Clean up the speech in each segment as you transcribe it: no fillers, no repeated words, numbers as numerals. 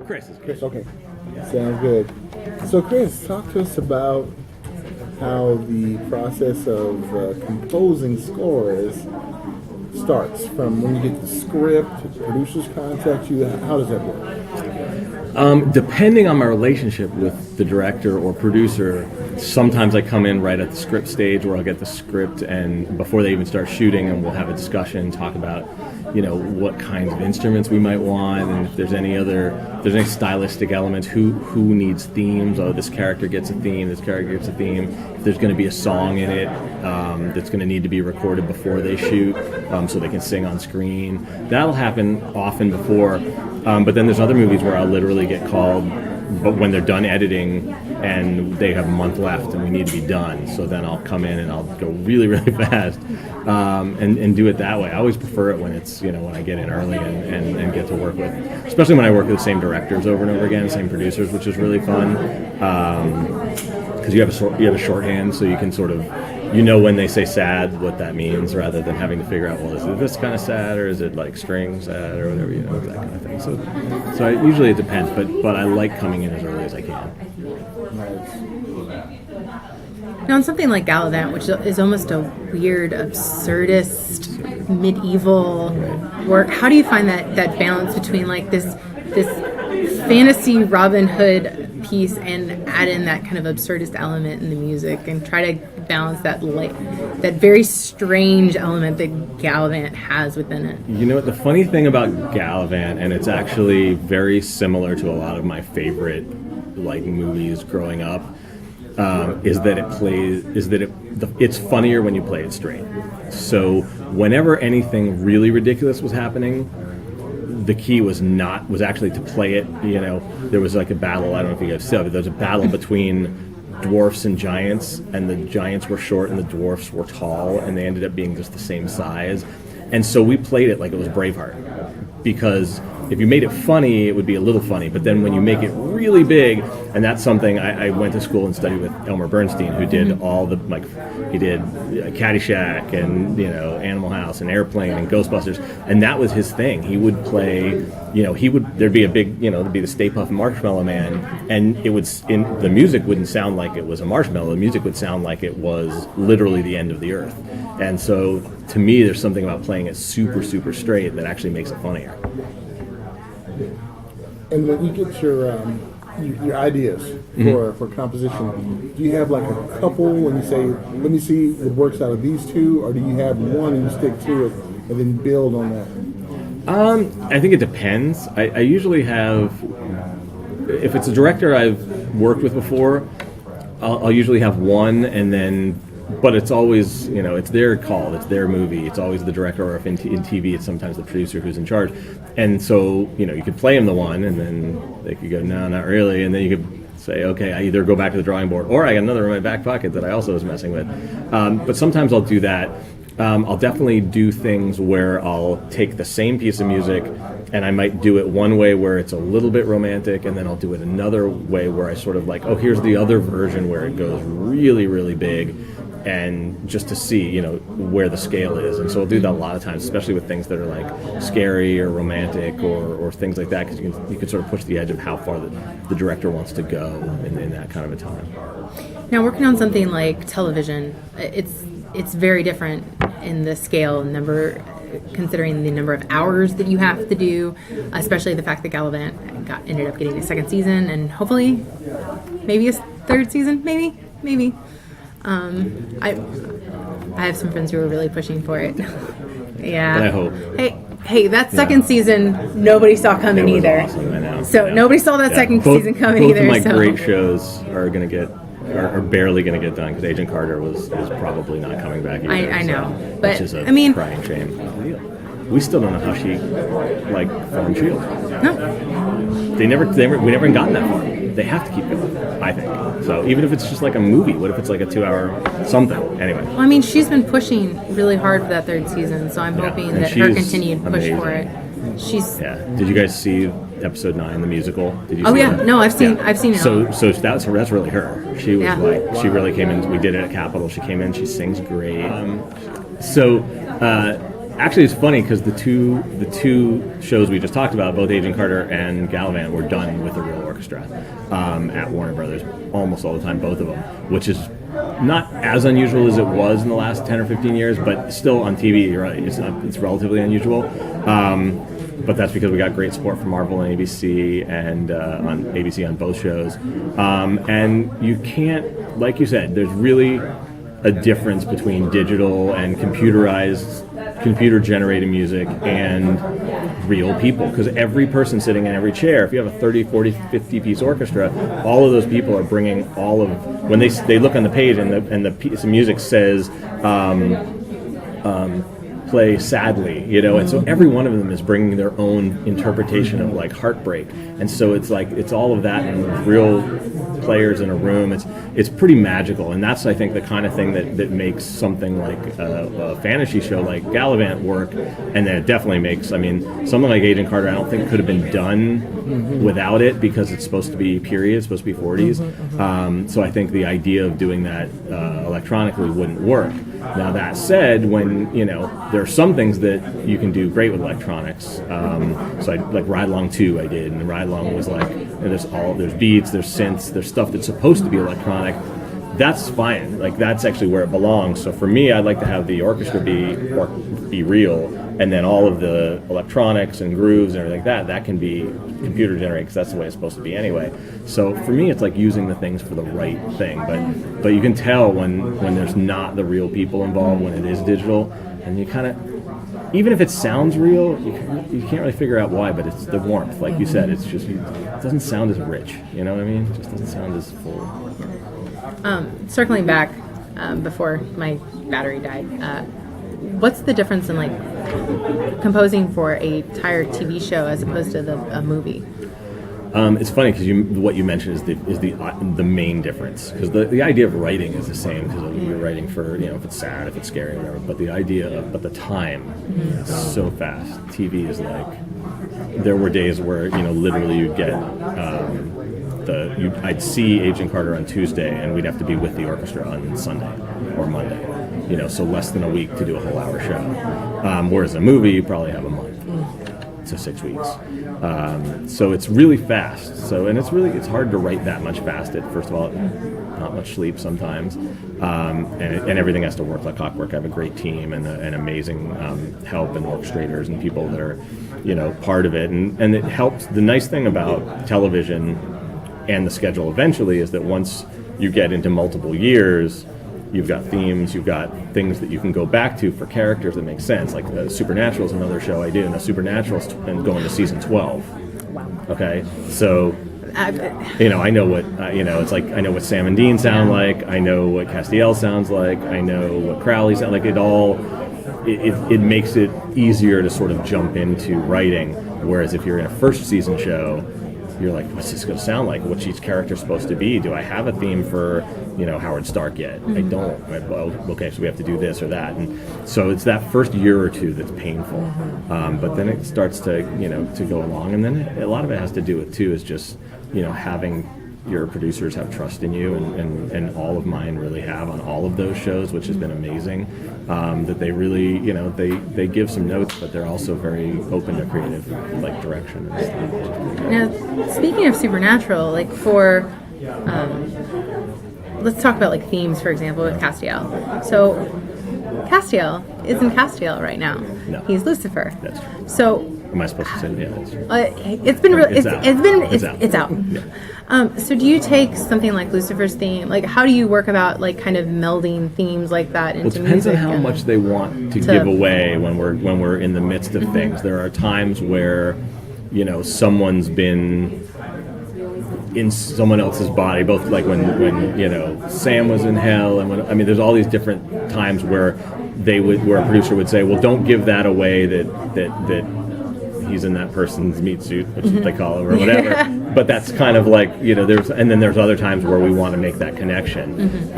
Chris is Chris, okay. Sounds good. So, Chris, talk to us about how the process of composing scores starts from when you get the script, producers contact you. How does that work? Depending on my relationship with the director or producer, sometimes I come in right at the script stage where I'll get the script and before they even start shooting, and we'll have a discussion, talk about, what kinds of instruments we might want, and if there's any stylistic elements, who needs themes. Oh, this character gets a theme, this character gets a theme. If there's going to be a song in it that's going to need to be recorded before they shoot, so they can sing on screen. That'll happen often before, but then there's other movies where I'll literally get called, but when they're done editing and they have a month left and we need to be done, so then I'll come in and I'll go really, really fast and do it that way. I always prefer it when it's, when I get in early and get to work with, especially when I work with the same directors over and over again, same producers, which is really fun, because you have a shorthand, so you can sort of, when they say sad, what that means, rather than having to figure out, well, is it this kind of sad, or is it like string sad, or whatever, that kind of thing. So usually it depends, but I like coming in as early as I can. Now, on something like Galavant, which is almost a weird, absurdist, medieval work, how do you find that balance between like this fantasy Robin Hood piece and add in that kind of absurdist element in the music and try to balance that very strange element that Galavant has within it? The funny thing about Galavant, and it's actually very similar to a lot of my favorite movies growing up, is that it's funnier when you play it straight. So whenever anything really ridiculous was happening, the key was actually to play it. There was like a battle. I don't know if you guys saw, but there was a battle between dwarfs and giants, and the giants were short and the dwarfs were tall, and they ended up being just the same size. And so we played it like it was Braveheart, because if you made it funny, it would be a little funny, but then when you make it really big, and that's something I went to school and studied with Elmer Bernstein, who did all the, he did Caddyshack and, Animal House and Airplane and Ghostbusters, and that was his thing. He would play, there'd be a big, there'd be the Stay Puft Marshmallow Man, and the music wouldn't sound like it was a marshmallow, the music would sound like it was literally the end of the earth. And so, to me, there's something about playing it super, super straight that actually makes it funnier. And when you get your ideas for composition, do you have like a couple and you say, let me see what works out of these two, or do you have one and you stick to it and then build on that? I think it depends. I usually have, if it's a director I've worked with before, I'll usually have one, and then, but it's always, it's their call, it's their movie, it's always the director, or if in TV, it's sometimes the producer who's in charge. And so, you could play them the one, and then they could go, no, not really, and then you could say, okay, I either go back to the drawing board, or I got another in my back pocket that I also was messing with. But sometimes I'll do that. I'll definitely do things where I'll take the same piece of music, and I might do it one way where it's a little bit romantic, and then I'll do it another way where I sort of like, oh, here's the other version where it goes really, really big, and just to see, where the scale is. And so I'll do that a lot of times, especially with things that are like scary or romantic or things like that, because you can sort of push the edge of how far the director wants to go in that kind of a time. Now, working on something like television, it's very different in the scale and number, considering the number of hours that you have to do, especially the fact that Galavant ended up getting a second season and hopefully maybe a third season, maybe. I have some friends who are really pushing for it. Yeah. But I hope. Hey, that second season nobody saw coming either. Awesome, I know. So nobody saw that second season coming either. Both of my great shows are going to get. Are barely going to get done because Agent Carter is probably not coming back either. I know, so, but which is a crying shame. We still don't know how she formed S.H.I.E.L.D. No. We never even gotten that far. They have to keep going, I think. So even if it's just like a movie, what if it's like a 2-hour something? Anyway. Well, she's been pushing really hard for that third season, so I'm hoping that her continued push for it. Yeah. Did you guys see episode 9, the musical? Did you? Oh yeah. That? No, I've seen it. So that's really her. She was she really came in. We did it at Capitol. She came in. She sings great. Actually, it's funny because the two shows we just talked about, both Agent Carter and Galavant, were done with a real orchestra at Warner Brothers almost all the time, both of them, which is not as unusual as it was in the last 10 or 15 years, but still on TV, you're right, it's relatively unusual. But that's because we got great support from Marvel and ABC, and on ABC on both shows. And you can't, like you said, there's really a difference between digital and computer-generated music and real people. Because every person sitting in every chair, if you have a 30, 40, 50-piece orchestra, all of those people are bringing all of, when they look on the page and the piece of music says, play sadly, and so every one of them is bringing their own interpretation of like heartbreak, and so it's like it's all of that and real players in a room. It's pretty magical, and that's I think the kind of thing that makes something like a fantasy show like Galavant work, and then it definitely makes. I mean, something like Agent Carter, I don't think could have been done without it because it's supposed to be period, it's supposed to be 40s. So I think the idea of doing that electronically wouldn't work. Now that said, when there are some things that you can do great with electronics. So I like Ride Along 2 I did, and Ride Along was like there's beats, there's synths, there's stuff that's supposed to be electronic. That's fine. Like that's actually where it belongs. So for me, I'd like to have the orchestra be real, and then all of the electronics and grooves and everything like that can be computer generated because that's the way it's supposed to be anyway. So for me, it's like using the things for the right thing. But you can tell when there's not the real people involved, when it is digital, and you kind of, even if it sounds real, you can't really figure out why. But it's the warmth, like you said. It's just it doesn't sound as rich. You know what I mean? It just doesn't sound as full. Circling back before my battery died, what's the difference in like composing for a entire TV show as opposed to a movie? It's funny because what you mentioned is the main difference, because the idea of writing is the same, because you're writing for if it's sad, if it's scary, or whatever. But the time is so fast. TV is like, there were days where literally you'd get I'd see Agent Carter on Tuesday, and we'd have to be with the orchestra on Sunday or Monday. So less than a week to do a whole hour show. Whereas a movie, you probably have a month to 6 weeks. So it's really fast. And it's hard to write that much fast. First of all, not much sleep sometimes, and everything has to work like clockwork. I have a great team and amazing help and orchestrators and people that are part of it, and it helps. The nice thing about television and the schedule eventually is that once you get into multiple years, you've got themes, you've got things that you can go back to for characters that make sense. Like Supernatural is another show I do, and Supernatural's going to season 12. Wow. Okay, so I know what it's like. I know what Sam and Dean sound like. I know what Castiel sounds like. I know what Crowley sounds like. It makes it easier to sort of jump into writing. Whereas if you're in a first season show, you're like, what's this going to sound like? What's each character supposed to be? Do I have a theme for, Howard Stark yet? I don't. Well, okay, so we have to do this or that. And so it's that first year or two that's painful. But then it starts to go along. And then a lot of it has to do with, too, is just, having your producers have trust in you, and all of mine really have on all of those shows, which has been amazing. That they really, they give some notes, but they're also very open to creative direction and stuff. Now, speaking of Supernatural, let's talk about themes, for example, with Castiel. So Castiel isn't Castiel right now. No. He's Lucifer. That's true. So am I supposed to say yeah? That's true. It's out. Yeah. So do you take something like Lucifer's theme? How do you work about kind of melding themes like that into music? It depends on how much they want to give away when we're in the midst of things. There are times where someone's been in someone else's body, both when Sam was in hell, and there's all these different times where where a producer would say, well, don't give that away that he's in that person's meat suit, which they call it, or whatever. But that's kind of there's other times where we want to make that connection.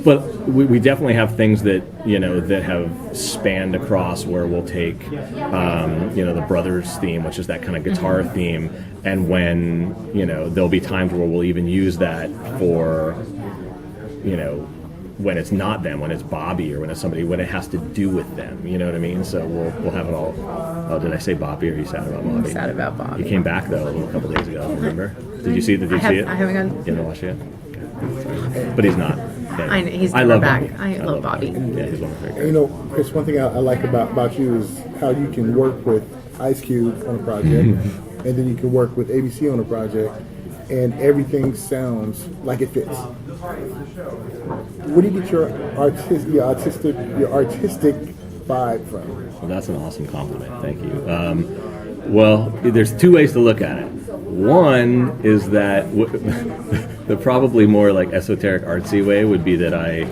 But we definitely have things that that have spanned across, where we'll take the Brothers theme, which is that kind of guitar theme, and when there'll be times where we'll even use that for when it's not them, when it's Bobby or when it's somebody, when it has to do with them. You know what I mean? So we'll have it all. Oh, did I say Bobby or are you sad about Bobby? Sad about Bobby. He came back though a couple days ago. Remember? Did you see it? Did you see it? I haven't gone. You haven't watched it yet? Okay. But he's not. Yeah. I know, he's I never love back. Bobby. I love Bobby. Yeah, he's one of my And, favorite. Chris, one thing I like about you is how you can work with Ice Cube on a project, and then you can work with ABC on a project, and everything sounds like it fits. Where do you get your artistic vibe from? Well, that's an awesome compliment. Thank you. Well, there's two ways to look at it. One is that the probably more like esoteric artsy way would be that I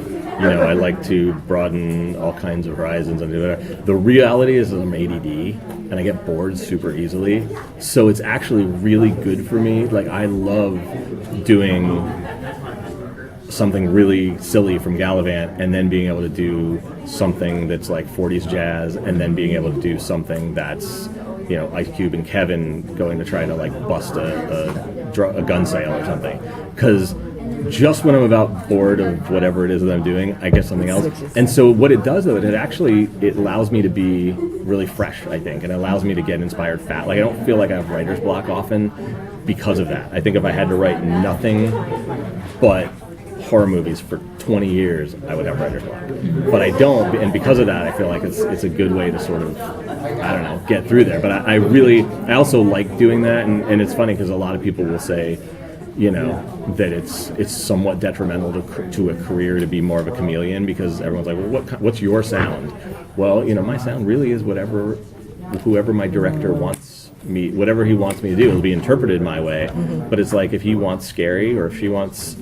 like to broaden all kinds of horizons and do whatever. The reality is that I'm ADD and I get bored super easily. So it's actually really good for me. Like I love doing something really silly from Galavant and then being able to do something that's like 40s jazz and then being able to do something that's, Ice Cube and Kevin going to try to like bust a gun sale or something. Because just when I'm about bored of whatever it is that I'm doing, I get something else. And so what it does though, it allows me to be really fresh, I think, and it allows me to get inspired fast. Like I don't feel like I have writer's block often because of that. I think if I had to write nothing but horror movies for 20 years, I would have writer's block. But I don't, and because of that, I feel like it's a good way to sort of, I don't know, get through there. But I also like doing that, and it's funny because a lot of people will say, that it's somewhat detrimental to a career to be more of a chameleon because everyone's like, well, what's your sound? Well, my sound really is whoever my director wants me, whatever he wants me to do, it'll be interpreted my way. But it's like if he wants scary or if she wants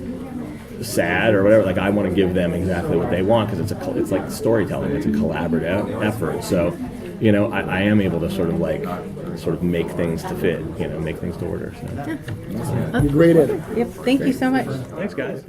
sad or whatever, like I want to give them exactly what they want because it's like storytelling. It's a collaborative effort. So, I am able to sort of make things to fit, make things to order. So. You're great at it. Yep. Thank you so much. Thanks, guys.